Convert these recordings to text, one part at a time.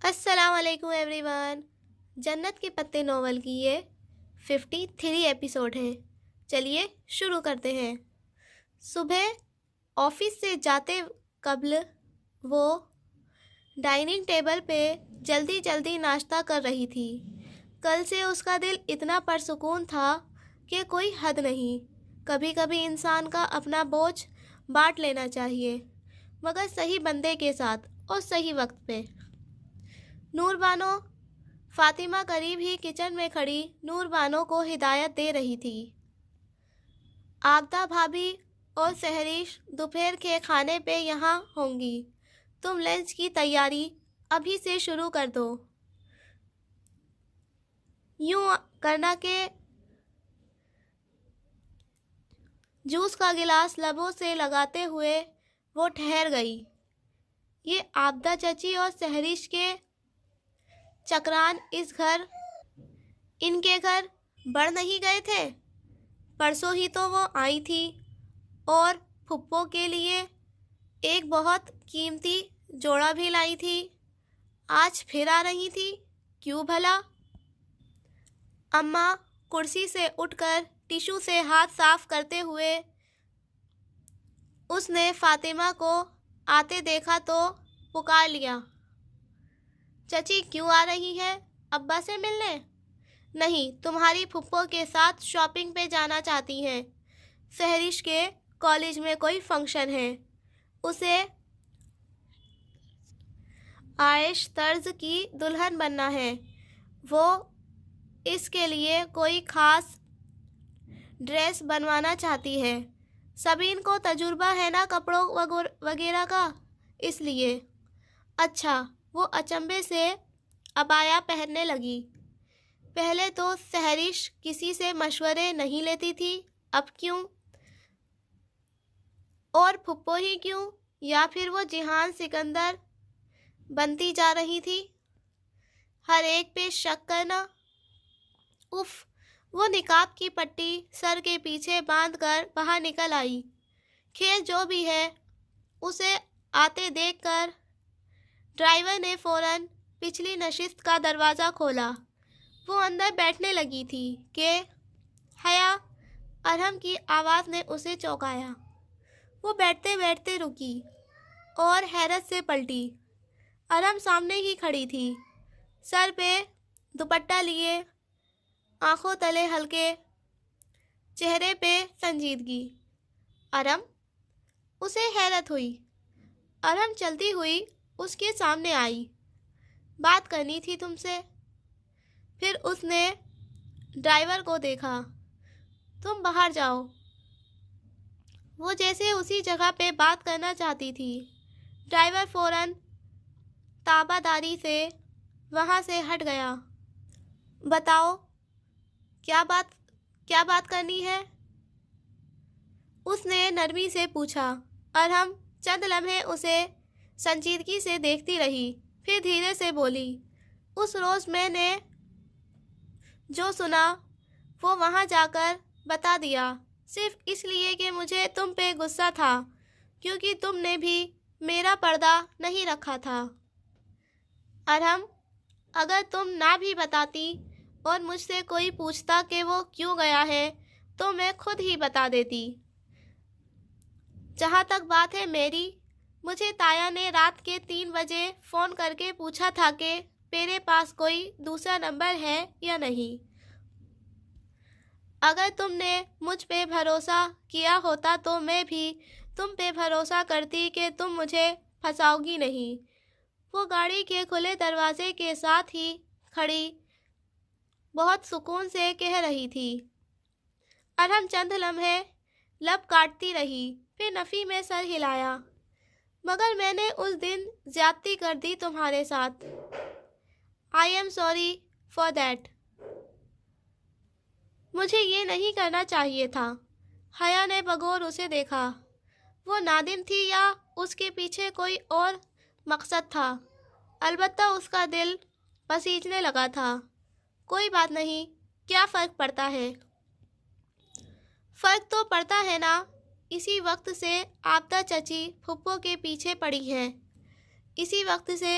السلام علیکم every one. جنت کے پتے ناول کی یہ 53 ایپیسوڈ ہیں۔ چلیے شروع کرتے ہیں۔ صبح آفس سے جاتے قبل وہ ڈائننگ ٹیبل پہ جلدی ناشتہ کر رہی تھی۔ کل سے اس کا دل اتنا پرسکون تھا کہ کوئی حد نہیں۔ کبھی کبھی انسان کا اپنا بوجھ بانٹ لینا چاہیے، مگر صحیح بندے کے ساتھ اور صحیح وقت پہ۔ نور بانو فاطمہ قریب ہی کچن میں کھڑی نور بانو کو ہدایت دے رہی تھی۔ عابدہ بھابھی اور سحریش دوپہر کے کھانے پہ یہاں ہوں گی، تم لنچ کی تیاری ابھی سے شروع کر دو۔ یوں کرنا کہ جوس کا گلاس لبوں سے لگاتے ہوئے وہ ٹھہر گئی۔ یہ عابدہ چچی اور سحریش کے چکران ان کے گھر بڑھ نہیں گئے تھے؟ پرسوں ہی تو وہ آئی تھی اور پھپھو کے لیے ایک بہت قیمتی جوڑا بھی لائی تھی۔ آج پھر آ رہی تھی، کیوں بھلا؟ اماں کرسی سے اٹھ کر ٹیشو سے ہاتھ صاف کرتے ہوئے اس نے فاطمہ کو آتے دیکھا تو پکار لیا، چچی کیوں آ رہی ہے؟ ابا سے ملنے؟ نہیں، تمہاری پھپھو کے ساتھ شاپنگ پہ جانا چاہتی ہیں۔ سحریش کے کالج میں کوئی فنکشن ہے، اسے عائش طرز کی دلہن بننا ہے۔ وہ اس کے لیے کوئی خاص ڈریس بنوانا چاہتی ہے۔ سبین کو تجربہ ہے نا کپڑوں وغیرہ کا، اس لیے۔ اچھا، وہ اچنبھے سے عبایا پہننے لگی۔ پہلے تو سحریش کسی سے مشورے نہیں لیتی تھی، اب کیوں؟ اور پھپھو ہی کیوں؟ یا پھر وہ جہان سکندر بنتی جا رہی تھی؟ ہر ایک پہ شک کرنا۔ اف، وہ نقاب کی پٹی سر کے پیچھے باندھ کر باہر نکل آئی۔ خیر جو بھی ہے، اسے آتے دیکھ کر ڈرائیور نے فوراً پچھلی نشست کا دروازہ کھولا۔ وہ اندر بیٹھنے لگی تھی کہ حیا ارحم کی آواز نے اسے چونکایا۔ وہ بیٹھتے بیٹھتے رکی اور حیرت سے پلٹی۔ ارحم سامنے ہی کھڑی تھی، سر پہ دوپٹہ لیے، آنکھوں تلے ہلکے، چہرے پہ سنجیدگی۔ ارحم؟ اسے حیرت ہوئی۔ ارحم چلتی ہوئی اس کے سامنے آئی۔ بات کرنی تھی تم سے۔ پھر اس نے ڈرائیور کو دیکھا، تم باہر جاؤ۔ وہ جیسے اسی جگہ پہ بات کرنا چاہتی تھی۔ ڈرائیور فوراً تابع داری سے وہاں سے ہٹ گیا۔ بتاؤ، کیا بات کرنی ہے؟ اس نے نرمی سے پوچھا۔ ارحم چند لمحے اسے سنجیدگی سے دیکھتی رہی، پھر دھیرے سے بولی، اس روز میں نے جو سنا وہ وہاں جا کر بتا دیا، صرف اس لیے کہ مجھے تم پہ غصہ تھا، کیونکہ تم نے بھی میرا پردہ نہیں رکھا تھا۔ ارحم، اگر تم نہ بھی بتاتی اور مجھ سے کوئی پوچھتا کہ وہ کیوں گیا ہے تو میں خود ہی بتا دیتی۔ جہاں تک بات ہے میری، مجھے تایا نے رات کے 3 بجے فون کر کے پوچھا تھا کہ میرے پاس کوئی دوسرا نمبر ہے یا نہیں۔ اگر تم نے مجھ پہ بھروسہ کیا ہوتا تو میں بھی تم پہ بھروسہ کرتی کہ تم مجھے پھنساؤ گی نہیں۔ وہ گاڑی کے کھلے دروازے کے ساتھ ہی کھڑی بہت سکون سے کہہ رہی تھی۔ ارحم چند لمحے لب کاٹتی رہی، پھر نفی میں سر ہلایا، مگر میں نے اس دن زیادتی کر دی تمہارے ساتھ۔ I am sorry for that. مجھے یہ نہیں کرنا چاہیے تھا۔ حیا نے بغور اسے دیکھا۔ وہ نادم تھی یا اس کے پیچھے کوئی اور مقصد تھا؟ البتہ اس کا دل پسیجنے لگا تھا۔ کوئی بات نہیں، کیا فرق پڑتا ہے؟ فرق تو پڑتا ہے نا، اسی وقت سے عابدہ چچی پھپھو کے پیچھے پڑی ہیں، اسی وقت سے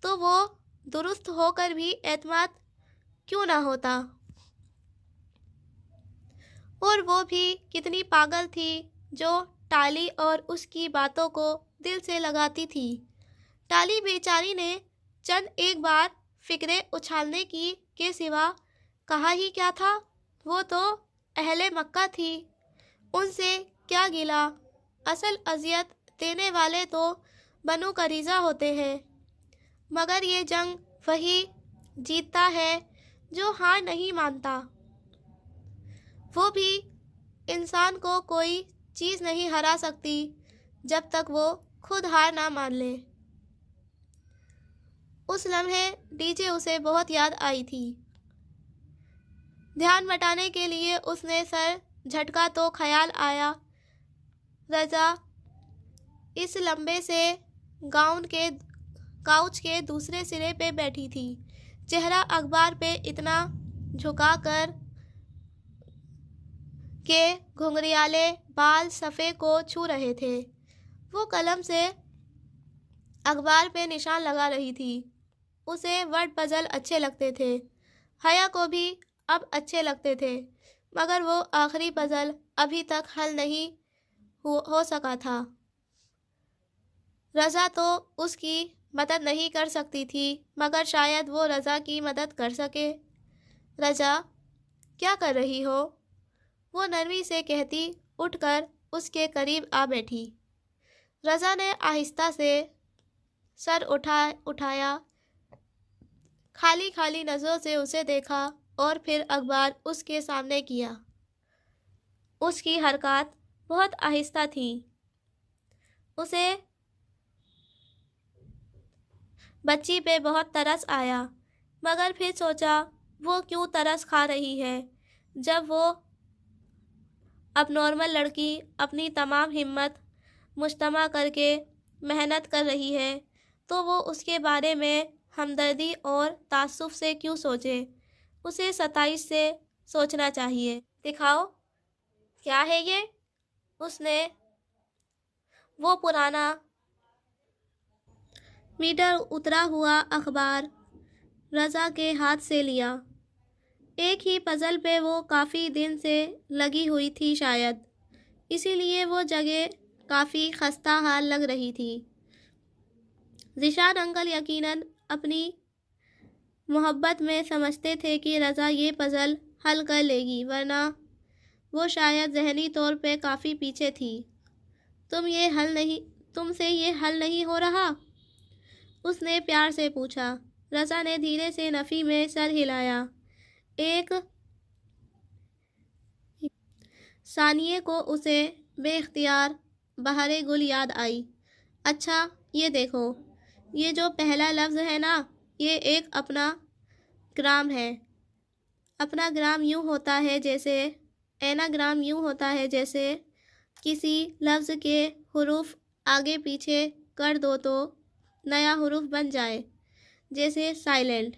تو وہ درست ہو کر بھی اعتماد کیوں نہ ہوتا؟ اور وہ بھی کتنی پاگل تھی جو ٹالی اور اس کی باتوں کو دل سے لگاتی تھی۔ ٹالی بیچاری نے چند ایک بار فکرے اچھالنے کی کے سوا کہا ہی کیا تھا؟ وہ تو اہل مکہ تھی، ان سے کیا گلا؟ اصل اذیت دینے والے تو بنو قریظہ ہوتے ہیں، مگر یہ جنگ وہی جیتتا ہے جو ہار نہیں مانتا۔ وہ بھی انسان کو کوئی چیز نہیں ہرا سکتی جب تک وہ خود ہار نہ مان لے۔ اس لمحے ڈی جے اسے بہت یاد آئی تھی۔ دھیان بٹانے کے لیے اس نے سر جھٹکا تو خیال آیا رضا اس لمبے سے کاؤچ کے دوسرے سرے پہ بیٹھی تھی، چہرہ اخبار پہ اتنا جھکا کر کہ گھنگریالے بال صفحے کو چھو رہے تھے۔ وہ قلم سے اخبار پہ نشان لگا رہی تھی۔ اسے ورڈ پزل اچھے لگتے تھے، حیا کو بھی اب اچھے لگتے تھے، مگر وہ آخری پزل ابھی تک حل نہیں ہو سکا تھا۔ رضا تو اس کی مدد نہیں کر سکتی تھی، مگر شاید وہ رضا کی مدد کر سکے۔ رضا، کیا کر رہی ہو؟ وہ نرمی سے کہتی اٹھ کر اس کے قریب آ بیٹھی۔ رضا نے آہستہ سے سر اٹھایا، خالی نظروں سے اسے دیکھا اور پھر اخبار اس کے سامنے کیا۔ اس کی حرکات بہت آہستہ تھیں۔ اسے بچی پہ بہت ترس آیا، مگر پھر سوچا وہ کیوں ترس کھا رہی ہے جب وہ اب نارمل لڑکی اپنی تمام ہمت مجتمع کر کے محنت کر رہی ہے تو وہ اس کے بارے میں ہمدردی اور تعصب سے کیوں سوچے؟ اسے ستائش سے سوچنا چاہیے۔ دکھاؤ، کیا ہے یہ؟ اس نے وہ پرانا میٹر اترا ہوا اخبار رضا کے ہاتھ سے لیا۔ ایک ہی پزل پہ وہ کافی دن سے لگی ہوئی تھی، شاید اسی لیے وہ جگہ کافی خستہ حال لگ رہی تھی۔ ذیشان انکل یقیناً اپنی محبت میں سمجھتے تھے کہ رضا یہ پزل حل کر لے گی، ورنہ وہ شاید ذہنی طور پہ کافی پیچھے تھی۔ تم سے یہ حل نہیں ہو رہا؟ اس نے پیار سے پوچھا۔ رضا نے دھیرے سے نفی میں سر ہلایا۔ ایک ثانیے کو اسے بے اختیار بہار گل یاد آئی۔ اچھا، یہ دیکھو، یہ جو پہلا لفظ ہے نا، یہ ایک اپنا گرام ہے۔ اپنا گرام یوں ہوتا ہے جیسے ایناگرام یوں ہوتا ہے جیسے کسی لفظ کے حروف آگے پیچھے کر دو تو نیا حرف بن جائے، جیسے سائلنٹ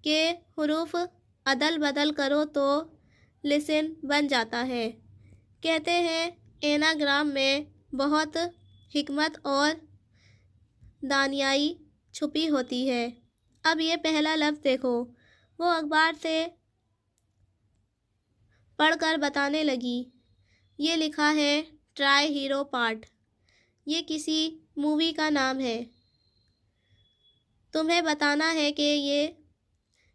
کے حروف عدل بدل کرو تو لسن بن جاتا ہے۔ کہتے ہیں ایناگرام میں بہت حکمت اور دانائی چھپی ہوتی ہے۔ اب یہ پہلا لفظ دیکھو۔ وہ اخبار سے پڑھ کر بتانے لگی۔ یہ لکھا ہے ٹرائی ہیرو پارٹ۔ یہ کسی مووی کا نام ہے۔ تمہیں بتانا ہے کہ یہ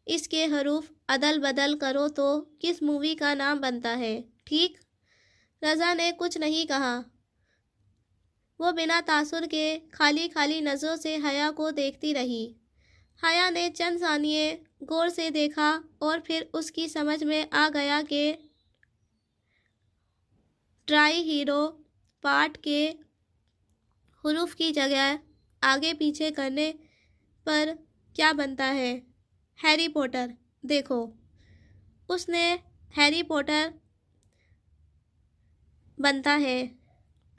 اس کے حروف عدل بدل کرو تو کس مووی کا نام بنتا ہے، ٹھیک؟ رضا نے کچھ نہیں کہا۔ وہ بنا تاثر کے خالی نظروں سے حیا کو دیکھتی رہی۔ حیا نے چند ثانیے غور سے دیکھا اور پھر اس کی سمجھ میں آ گیا کہ ٹرائی ہیرو پارٹ کے حروف کی جگہ آگے پیچھے کرنے پر کیا بنتا ہے؟ Harry Potter. دیکھو، اس نے ہیری پوٹر بنتا ہے۔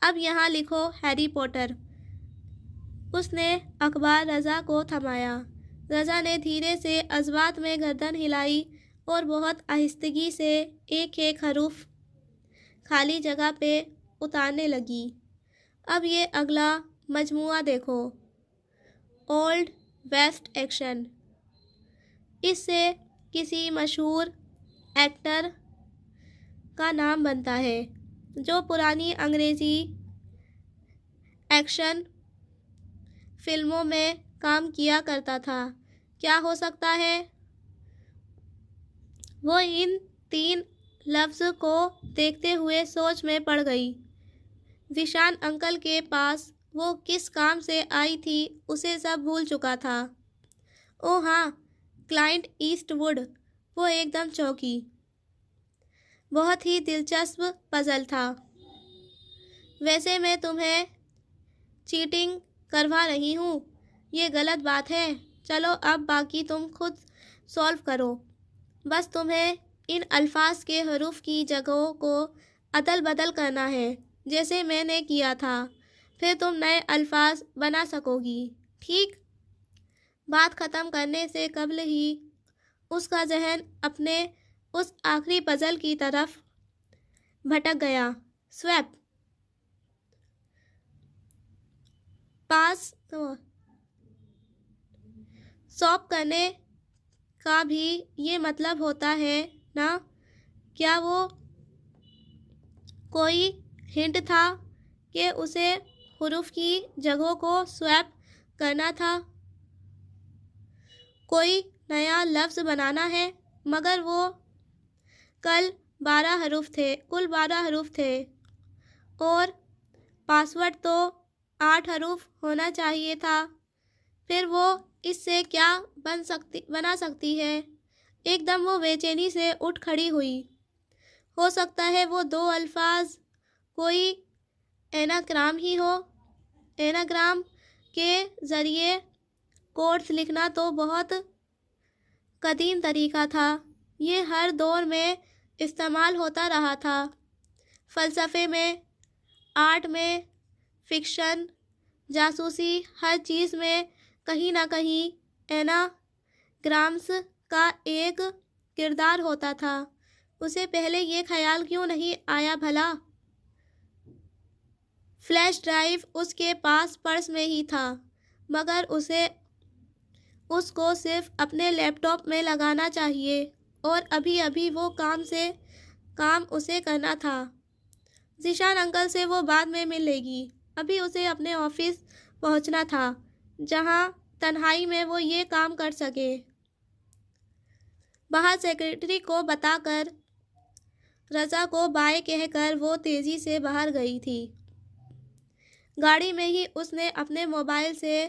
اب یہاں لکھو ہیری پوٹر۔ اس نے اخبار رضا کو تھمایا۔ رضا نے دھیرے سے اصوات میں گردن ہلائی اور بہت آہستگی سے ایک ایک حرف خالی جگہ پہ اتارنے لگی۔ اب یہ اگلا مجموعہ دیکھو، اولڈ ویسٹ ایکشن۔ اس سے کسی مشہور ایکٹر کا نام بنتا ہے جو پرانی انگریزی ایکشن فلموں میں کام کیا کرتا تھا۔ کیا ہو سکتا ہے؟ وہ ان 3 لفظ کو دیکھتے ہوئے سوچ میں پڑ گئی۔ ذیشان انکل کے پاس وہ کس کام سے آئی تھی اسے سب بھول چکا تھا۔ اوہ ہاں، کلائنٹ ایسٹ ووڈ۔ وہ ایک دم چونکی۔ بہت ہی دلچسپ پزل تھا۔ ویسے میں تمہیں چیٹنگ کروا رہی ہوں، یہ غلط بات ہے۔ چلو اب باقی تم خود سولو کرو۔ بس تمہیں ان الفاظ کے حروف کی جگہوں کو ادل بدل کرنا ہے جیسے میں نے کیا تھا، پھر تم نئے الفاظ بنا سکو گی، ٹھیک؟ بات ختم کرنے سے قبل ہی اس کا ذہن اپنے اس آخری پزل کی طرف بھٹک گیا۔ سویپ پاس سوپ کرنے کا بھی یہ مطلب ہوتا ہے نا؟ کیا وہ کوئی ہنٹ تھا کہ اسے حروف کی جگہوں کو سویپ کرنا تھا، کوئی نیا لفظ بنانا ہے؟ مگر وہ کل 12 حروف تھے اور پاسورڈ تو 8 حروف ہونا چاہیے تھا، پھر وہ اس سے کیا بنا سکتی ہے؟ ایک دم وہ بے چینی سے اٹھ کھڑی ہوئی۔ ہو سکتا ہے وہ 2 الفاظ کوئی ایناگرام ہی ہو۔ ایناگرام کے ذریعے کوڈز لکھنا تو بہت قدیم طریقہ تھا، یہ ہر دور میں استعمال ہوتا رہا تھا، فلسفے میں، آرٹ میں، فکشن، جاسوسی، ہر چیز میں کہیں نہ کہیں ایناگرامس کا ایک کردار ہوتا تھا۔ اسے پہلے یہ خیال کیوں نہیں آیا بھلا؟ فلیش ڈرائیو اس کے پاس پرس میں ہی تھا، مگر اس کو صرف اپنے لیپ ٹاپ میں لگانا چاہیے اور ابھی وہ کام اسے کرنا تھا۔ ذیشان انکل سے وہ بعد میں مل لے گی، ابھی اسے اپنے آفس پہنچنا تھا جہاں تنہائی میں وہ یہ کام کر سکے۔ باہر سیکرٹری کو بتا کر رضا کو بائے کہہ کر وہ تیزی سے باہر گئی تھی۔ گاڑی میں ہی اس نے اپنے موبائل سے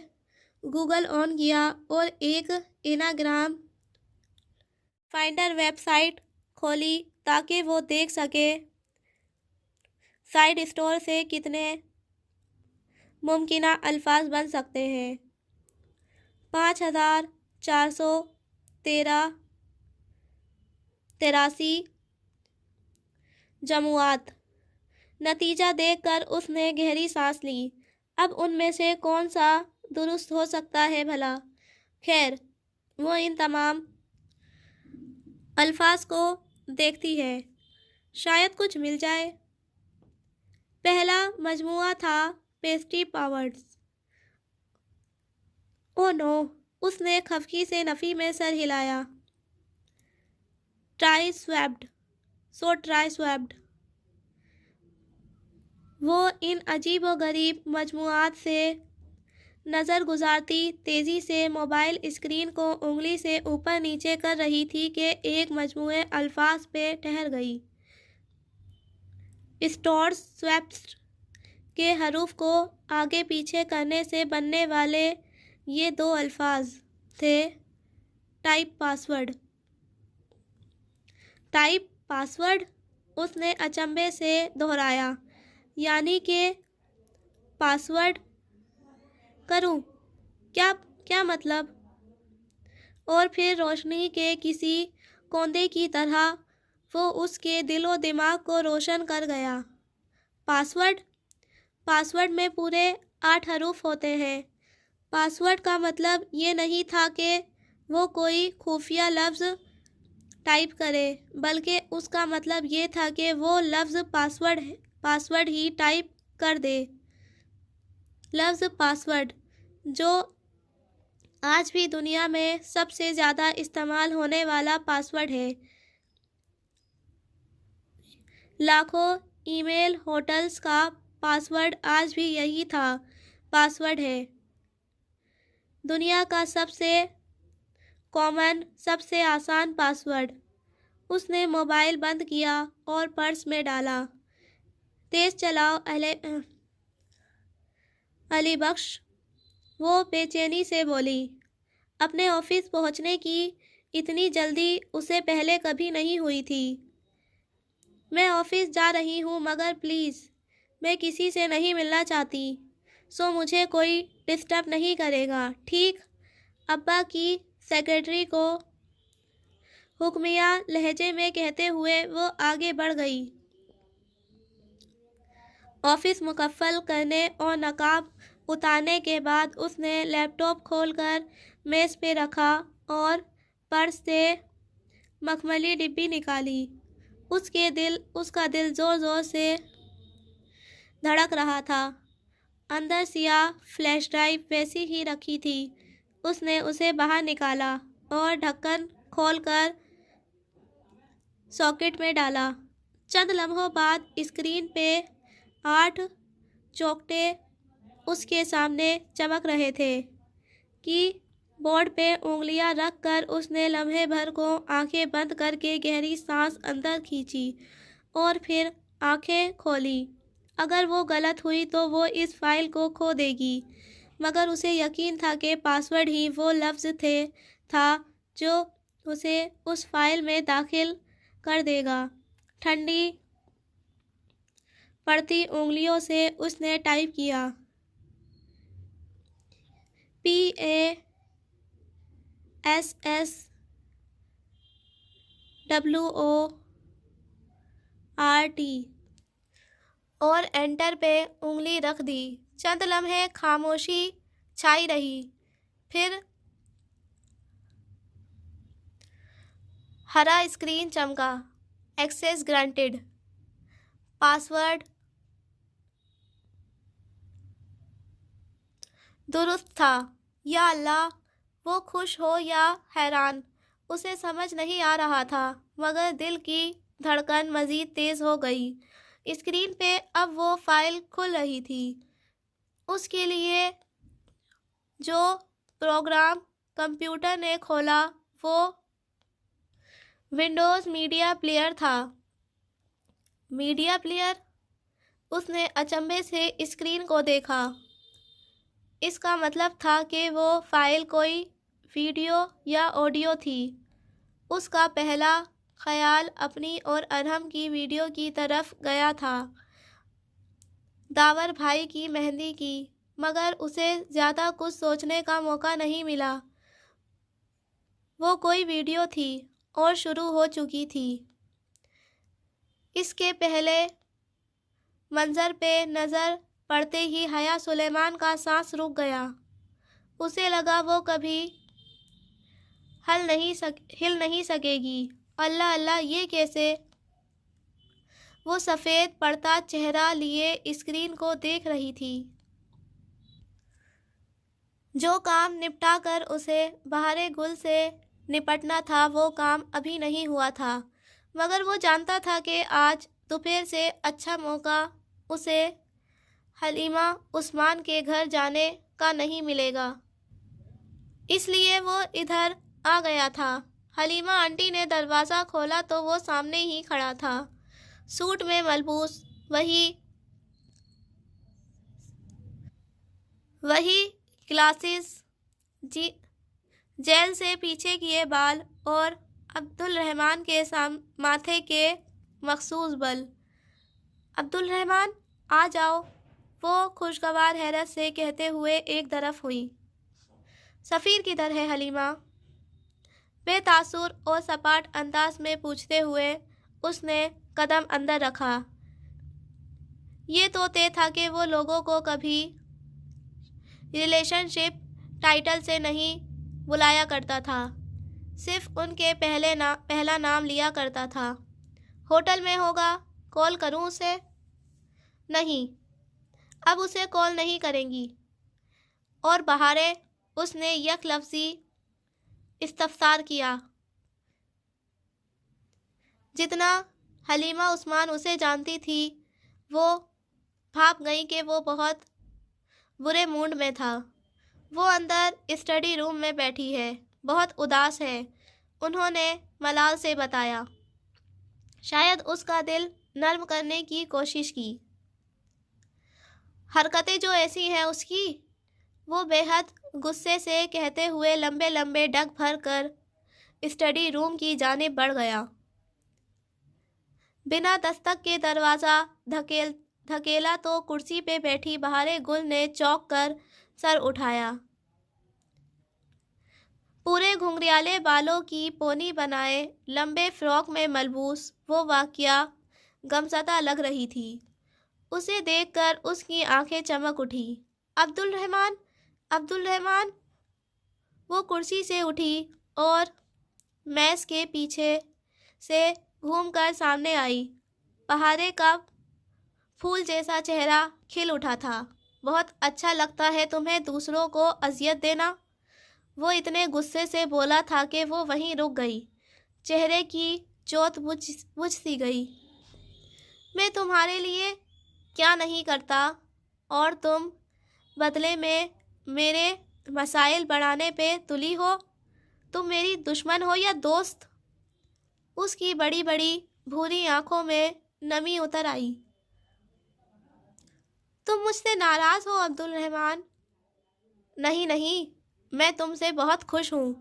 گوگل آن کیا اور ایک ایناگرام فائنڈر ویب سائٹ کھولی تاکہ وہ دیکھ سکے سائٹ اسٹور سے کتنے ممکنہ الفاظ بن سکتے ہیں۔ 5483 جموعات۔ نتیجہ دیکھ کر اس نے گہری سانس لی۔ اب ان میں سے کون سا درست ہو سکتا ہے بھلا؟ خیر، وہ ان تمام الفاظ کو دیکھتی ہے، شاید کچھ مل جائے۔ پہلا مجموعہ تھا پیسٹری پاورڈز۔ او نو، اس نے خفگی سے نفی میں سر ہلایا۔ Try swapped. وہ ان عجیب و غریب مجموعات سے نظر گزارتی تیزی سے موبائل اسکرین کو انگلی سے اوپر نیچے کر رہی تھی کہ ایک مجموعے الفاظ پہ ٹھہر گئی۔ اسٹورز سویپس کے حروف کو آگے پیچھے کرنے سے بننے والے یہ 2 الفاظ تھے ٹائپ پاسورڈ۔ اس نے اچنبھے سے دہرایا، یعنی کہ پاسورڈ کروں؟ کیا مطلب؟ اور پھر روشنی کے کسی کوندے کی طرح وہ اس کے دل و دماغ کو روشن کر گیا۔ پاسورڈ میں پورے 8 حروف ہوتے ہیں۔ پاسورڈ کا مطلب یہ نہیں تھا کہ وہ کوئی خفیہ لفظ ٹائپ کرے، بلکہ اس کا مطلب یہ تھا کہ وہ لفظ پاسورڈ ہی ٹائپ کر دے۔ لفظ پاسورڈ جو آج بھی دنیا میں سب سے زیادہ استعمال ہونے والا پاسورڈ ہے۔ لاکھوں ای میل ہوٹلز کا پاسورڈ آج بھی یہی تھا پاسورڈ ہے۔ دنیا کا سب سے کامن، سب سے آسان پاسورڈ۔ اس نے موبائل بند کیا اور پرس میں ڈالا۔ تیز چلاؤ علی بخش، وہ بے چینی سے بولی۔ اپنے آفس پہنچنے کی اتنی جلدی اسے پہلے کبھی نہیں ہوئی تھی۔ میں آفس جا رہی ہوں مگر پلیز، میں کسی سے نہیں ملنا چاہتی، سو مجھے کوئی ڈسٹرب نہیں کرے گا، ٹھیک؟ ابا کی سیکرٹری کو حکمیہ لہجے میں کہتے ہوئے وہ آگے بڑھ گئی۔ آفس مکمل کرنے اور نقاب اتارنے کے بعد اس نے لیپ ٹاپ کھول کر میز پہ رکھا اور پرس سے مخملی ڈبی نکالی۔ اس کا دل زور زور سے دھڑک رہا تھا۔ اندر سیاہ فلیش ڈرائیو ویسی ہی رکھی تھی۔ اس نے اسے باہر نکالا اور ڈھکن کھول کر ساکٹ میں ڈالا۔ چند لمحوں بعد اسکرین پہ 8 چوکٹے اس کے سامنے چمک رہے تھے۔ کی بورڈ پہ انگلیاں رکھ کر اس نے لمحے بھر کو آنکھیں بند کر کے گہری سانس اندر کھینچی اور پھر آنکھیں کھولی۔ اگر وہ غلط ہوئی تو وہ اس فائل کو کھو دے گی، مگر اسے یقین تھا کہ پاسورڈ ہی وہ لفظ تھا جو اسے اس فائل میں داخل کر دے گا۔ ٹھنڈی پڑتی انگلیوں سے اس نے ٹائپ کیا، PASSWORD اور انٹر پہ انگلی رکھ دی۔ چند لمحے خاموشی چھائی رہی، پھر ہرا اسکرین چمکا، ایکسیس گرانٹیڈ، پاسورڈ درست تھا۔ یا اللہ، وہ خوش ہو یا حیران، اسے سمجھ نہیں آ رہا تھا، مگر دل کی دھڑکن مزید تیز ہو گئی۔ اسکرین پہ اب وہ فائل کھل رہی تھی۔ اس کے لیے جو پروگرام کمپیوٹر نے کھولا وہ ونڈوز میڈیا پلیئر تھا۔ Media player? اس نے اچنبھے سے اسکرین کو دیکھا۔ اس کا مطلب تھا کہ وہ فائل کوئی ویڈیو یا آڈیو تھی۔ اس کا پہلا خیال اپنی اور ارحم کی ویڈیو کی طرف گیا تھا، داور بھائی کی مہندی کی، مگر اسے زیادہ کچھ سوچنے کا موقع نہیں ملا۔ وہ کوئی ویڈیو تھی اور شروع ہو چکی تھی۔ اس کے پہلے منظر پہ نظر پڑتے ہی حیا سلیمان کا سانس رک گیا۔ اسے لگا وہ کبھی ہل نہیں سکے گی۔ اللہ اللہ، یہ کیسے؟ وہ سفید پڑتا چہرہ لیے اسکرین کو دیکھ رہی تھی۔ جو کام نپٹا کر اسے بہارے گل سے نپٹنا تھا وہ کام ابھی نہیں ہوا تھا، مگر وہ جانتا تھا کہ آج دوپہر سے اچھا موقع اسے حلیمہ عثمان کے گھر جانے کا نہیں ملے گا، اس لیے وہ ادھر آ گیا تھا۔ حلیمہ آنٹی نے دروازہ کھولا تو وہ سامنے ہی کھڑا تھا، سوٹ میں ملبوس، وہی گلاسز، جیل سے پیچھے کیے بال اور عبدالرحمن کے ماتھے کے مخصوص بل۔ عبدالرحمن، آ جاؤ، وہ خوشگوار حیرت سے کہتے ہوئے ایک طرف ہوئی۔ سفیر کدھر ہے حلیمہ؟ بے تاثر اور سپاٹ انداز میں پوچھتے ہوئے اس نے قدم اندر رکھا۔ یہ تو طے تھا کہ وہ لوگوں کو کبھی ریلیشن شپ ٹائٹل سے نہیں بلایا کرتا تھا، صرف ان کے پہلا نام لیا کرتا تھا۔ ہوٹل میں ہوگا، کال کروں اسے؟ نہیں، اب اسے کال نہیں کریں گی۔ اور بہارے اس نے یک لفظی استفسار کیا۔ جتنا حلیمہ عثمان اسے جانتی تھی وہ بھاپ گئی کہ وہ بہت برے موڈ میں تھا۔ وہ اندر اسٹڈی روم میں بیٹھی ہے، بہت اداس ہے، انہوں نے ملال سے بتایا۔ شاید اس کا دل نرم کرنے کی کوشش کی۔ حرکتیں جو ایسی ہیں اس کی، وہ بے حد غصے سے کہتے ہوئے لمبے لمبے ڈگ بھر کر اسٹڈی روم کی جانب بڑھ گیا۔ بنا دستک کے دروازہ دھکیلا تو کرسی پہ بیٹھی بہارے گل نے چونک کر سر اٹھایا۔ پورے گھنگریالے بالوں کی پونی بنائے لمبے فراک میں ملبوس وہ واقعہ غمزدہ لگ رہی تھی۔ اسے دیکھ کر اس کی آنکھیں چمک اٹھی۔ عبد الرحمن، عبد الرحمن! وہ کرسی سے اٹھی اور میز کے پیچھے سے گھوم کر سامنے آئی۔ بہارے کا پھول جیسا چہرہ کھل اٹھا تھا۔ بہت اچھا لگتا ہے تمہیں دوسروں کو اذیت دینا، وہ اتنے غصے سے بولا تھا کہ وہ وہیں رک گئی، چہرے کی چوت بجھ سی گئی۔ میں تمہارے لیے کیا نہیں کرتا اور تم بدلے میں میرے مسائل بڑھانے پہ تلی ہو؟ تم میری دشمن ہو یا دوست؟ اس کی بڑی بڑی بھوری آنکھوں میں نمی اتر آئی۔ تم مجھ سے ناراض ہو عبد الرحمن؟ نہیں نہیں، میں تم سے بہت خوش ہوں۔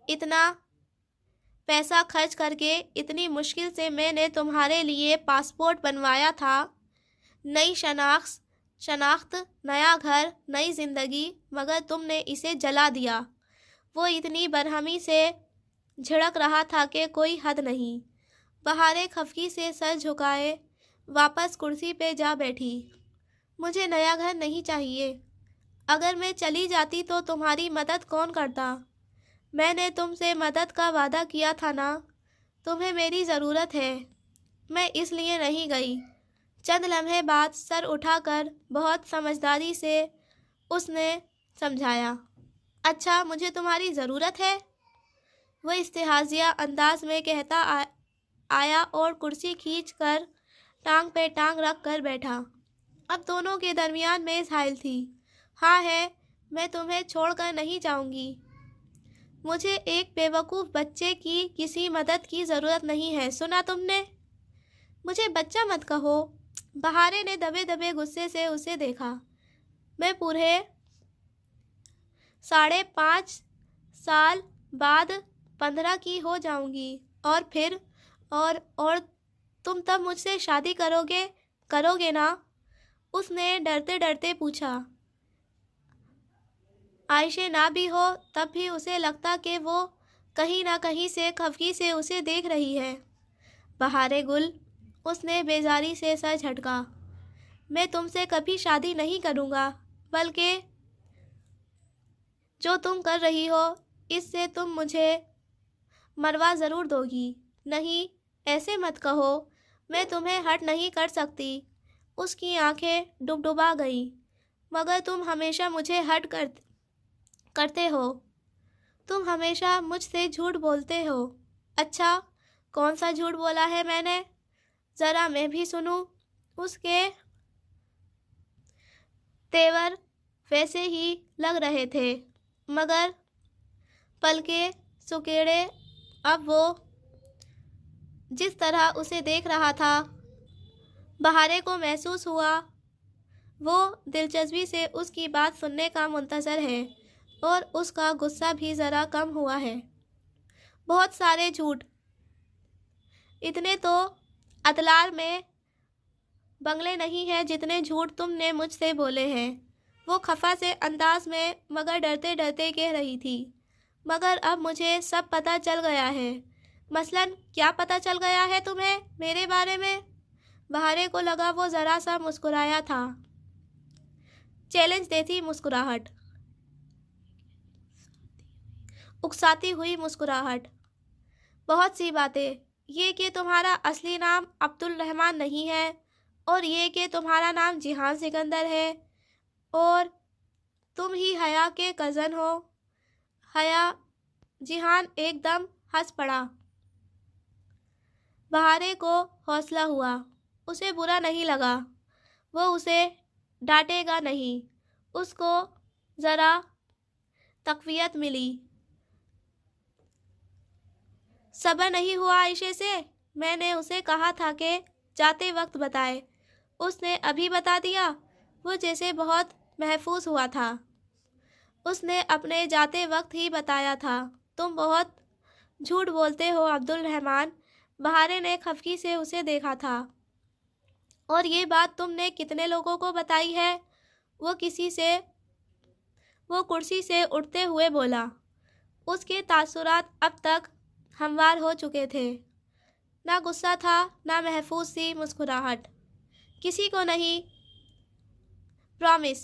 اتنا پیسہ خرچ کر کے اتنی مشکل سے میں نے تمہارے لیے پاسپورٹ بنوایا تھا، نئی شناخت، نیا گھر، نئی زندگی، مگر تم نے اسے جلا دیا۔ وہ اتنی برہمی سے جھڑک رہا تھا کہ کوئی حد نہیں۔ بہارے خفگی سے سر جھکائے واپس کرسی پہ جا بیٹھی۔ مجھے نیا گھر نہیں چاہیے۔ اگر میں چلی جاتی تو تمہاری مدد کون کرتا؟ میں نے تم سے مدد کا وعدہ کیا تھا نا، تمہیں میری ضرورت ہے، میں اس لیے نہیں گئی۔ چند لمحے بعد سر اٹھا کر بہت سمجھداری سے اس نے سمجھایا۔ اچھا، مجھے تمہاری ضرورت ہے؟ وہ استحاضیہ انداز میں کہتا آیا اور کرسی کھینچ کر ٹانگ پہ ٹانگ رکھ کر بیٹھا۔ اب دونوں کے درمیان میز حائل تھی۔ ہاں ہے، میں تمہیں چھوڑ کر نہیں جاؤں گی۔ مجھے ایک بے وقوف بچے کی کسی مدد کی ضرورت نہیں ہے، سنا تم نے؟ مجھے بچہ مت کہو۔ بہارے نے دبے دبے غصے سے اسے دیکھا۔ میں پورے 5.5 سال بعد 15 کی ہو جاؤں گی، اور پھر اور تم تب مجھ سے شادی کرو گے نا؟ اس نے ڈرتے ڈرتے پوچھا۔ عائشہ نہ بھی ہو تب بھی اسے لگتا کہ وہ کہیں نہ کہیں سے خفگی سے اسے دیکھ رہی ہے۔ بہارے گل، اس نے بیزاری سے سر جھٹکا۔ میں تم سے کبھی شادی نہیں کروں گا، بلکہ جو تم کر رہی ہو اس سے تم مجھے مروا ضرور دو گی۔ نہیں، ایسے مت کہو، میں تمہیں ہرٹ نہیں کر سکتی۔ اس کی آنکھیں ڈبڈبا گئیں۔ مگر تم ہمیشہ مجھے ہرٹ کرتے ہو، تم ہمیشہ مجھ سے جھوٹ بولتے ہو۔ اچھا، کون سا جھوٹ بولا ہے میں نے؟ ذرا میں بھی سنوں۔ اس کے تیور ویسے ہی لگ رہے تھے، مگر پلکیں سکیڑے اب وہ جس طرح اسے دیکھ رہا تھا، بہارے کو محسوس ہوا وہ دلچسپی سے اس کی بات سننے کا منتظر ہے، اور اس کا غصہ بھی ذرا کم ہوا ہے۔ بہت سارے جھوٹ، اتنے تو ادلار میں بنگلے نہیں ہیں جتنے جھوٹ تم نے مجھ سے بولے ہیں، وہ خفا سے انداز میں مگر ڈرتے ڈرتے کہہ رہی تھی۔ مگر اب مجھے سب پتہ چل گیا ہے۔ مثلاً کیا پتہ چل گیا ہے تمہیں میرے بارے میں؟ بہارے کو لگا وہ ذرا سا مسکرایا تھا، چیلنج دیتی مسکراہٹ، اکساتی ہوئی مسکراہٹ۔ بہت سی باتیں، یہ کہ تمہارا اصلی نام عبد الرحمن نہیں ہے، اور یہ کہ تمہارا نام جہان سکندر ہے، اور تم ہی حیا کے کزن ہو۔ حیا جہان ایک دم ہنس پڑا۔ بہارے کو حوصلہ ہوا، اسے برا نہیں لگا، وہ اسے ڈانٹے گا نہیں، اس کو ذرا تقویت ملی۔ صبر نہیں ہوا عائشہ سے، میں نے اسے کہا تھا کہ جاتے وقت بتائے، اس نے ابھی بتا دیا۔ وہ جیسے بہت محفوظ ہوا تھا، اس نے اپنے جاتے وقت ہی بتایا تھا۔ تم بہت جھوٹ بولتے ہو عبدالرحمن، بہارے نے خفگی سے اسے دیکھا تھا۔ اور یہ بات تم نے کتنے لوگوں کو بتائی ہے؟ وہ کرسی سے اٹھتے ہوئے بولا۔ اس کے تاثرات اب تک ہموار ہو چکے تھے، نہ غصہ تھا نہ محفوظ سی مسکراہٹ۔ کسی کو نہیں، پرامس۔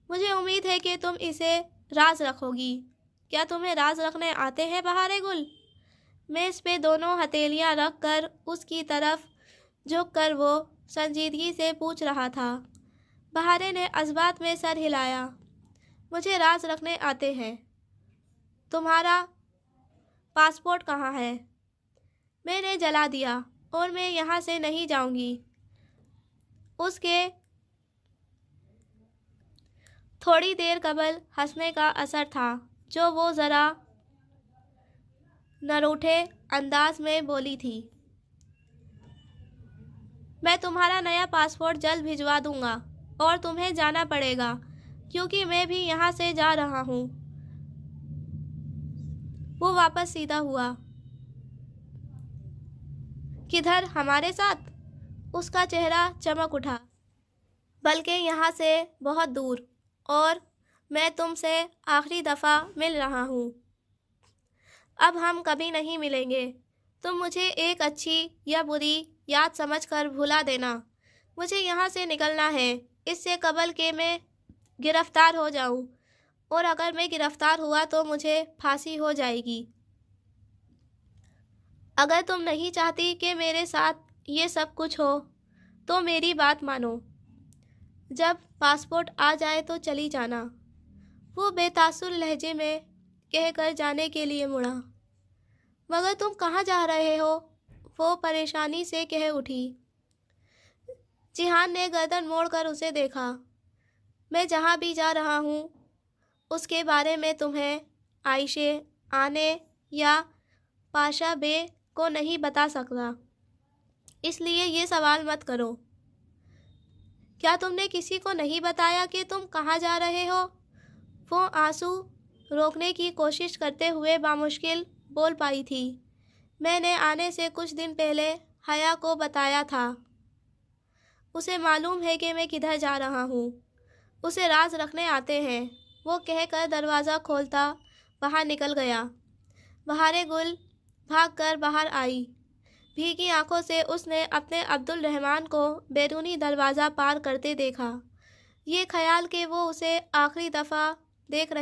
مجھے امید ہے کہ تم اسے راز رکھو گی۔ کیا تمہیں راز رکھنے آتے ہیں بہارے گل؟ میز پہ دونوں ہتھیلیاں رکھ کر اس کی طرف جھک کر وہ سنجیدگی سے پوچھ رہا تھا۔ بہارے نے اثبات میں سر ہلایا۔ مجھے راز رکھنے آتے ہیں۔ تمہارا پاسپورٹ کہاں ہے؟ میں نے جلا دیا اور میں یہاں سے نہیں جاؤں گی۔ اس کے تھوڑی دیر قبل ہنسنے کا اثر تھا جو وہ ذرا نروٹھے انداز میں بولی تھی۔ میں تمہارا نیا پاسپورٹ جلد بھجوا دوں گا اور تمہیں جانا پڑے گا کیونکہ میں بھی یہاں سے جا رہا ہوں۔ وہ واپس سیدھا ہوا۔ کدھر؟ ہمارے ساتھ؟ اس کا چہرہ چمک اٹھا۔ بلکہ یہاں سے بہت دور، اور میں تم سے آخری دفعہ مل رہا ہوں۔ اب ہم کبھی نہیں ملیں گے۔ تم مجھے ایک اچھی یا بری یاد سمجھ کر بھلا دینا۔ مجھے یہاں سے نکلنا ہے اس سے قبل کہ میں گرفتار ہو جاؤں، اور اگر میں گرفتار ہوا تو مجھے پھانسی ہو جائے گی۔ اگر تم نہیں چاہتی کہ میرے ساتھ یہ سب کچھ ہو تو میری بات مانو۔ جب پاسپورٹ آ جائے تو چلی جانا۔ وہ بے تاثر لہجے میں کہہ کر جانے کے لیے مڑا۔ مگر تم کہاں جا رہے ہو؟ وہ پریشانی سے کہہ اٹھی۔ جہان نے گردن موڑ کر اسے دیکھا۔ میں جہاں بھی جا رہا ہوں اس کے بارے میں تمہیں، عائشہ، آنے یا پاشا بے کو نہیں بتا سکتا، اس لیے یہ سوال مت کرو۔ کیا تم نے کسی کو نہیں بتایا کہ تم کہاں جا رہے ہو؟ وہ آنسو روکنے کی کوشش کرتے ہوئے بامشکل بول پائی تھی۔ میں نے آنے سے کچھ دن پہلے حیا کو بتایا تھا۔ اسے معلوم ہے کہ میں کدھر جا رہا ہوں۔ اسے راز رکھنے آتے ہیں، وہ کہہ کر دروازہ کھولتا باہر نکل گیا۔ بہارے گل بھاگ کر باہر آئی۔ بھیگی آنکھوں سے اس نے اپنے عبدالرحمن کو بیرونی دروازہ پار کرتے دیکھا۔ یہ خیال کہ وہ اسے آخری دفعہ دیکھ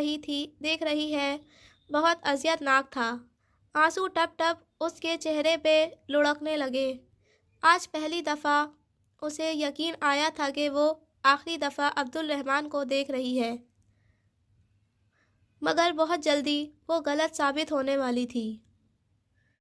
رہی ہے بہت اذیت ناک تھا۔ آنسو ٹپ ٹپ اس کے چہرے پہ لڑکنے لگے۔ آج پہلی دفعہ اسے یقین آیا تھا کہ وہ آخری دفعہ عبدالرحمن کو دیکھ رہی ہے، مگر بہت جلدی وہ غلط ثابت ہونے والی تھی۔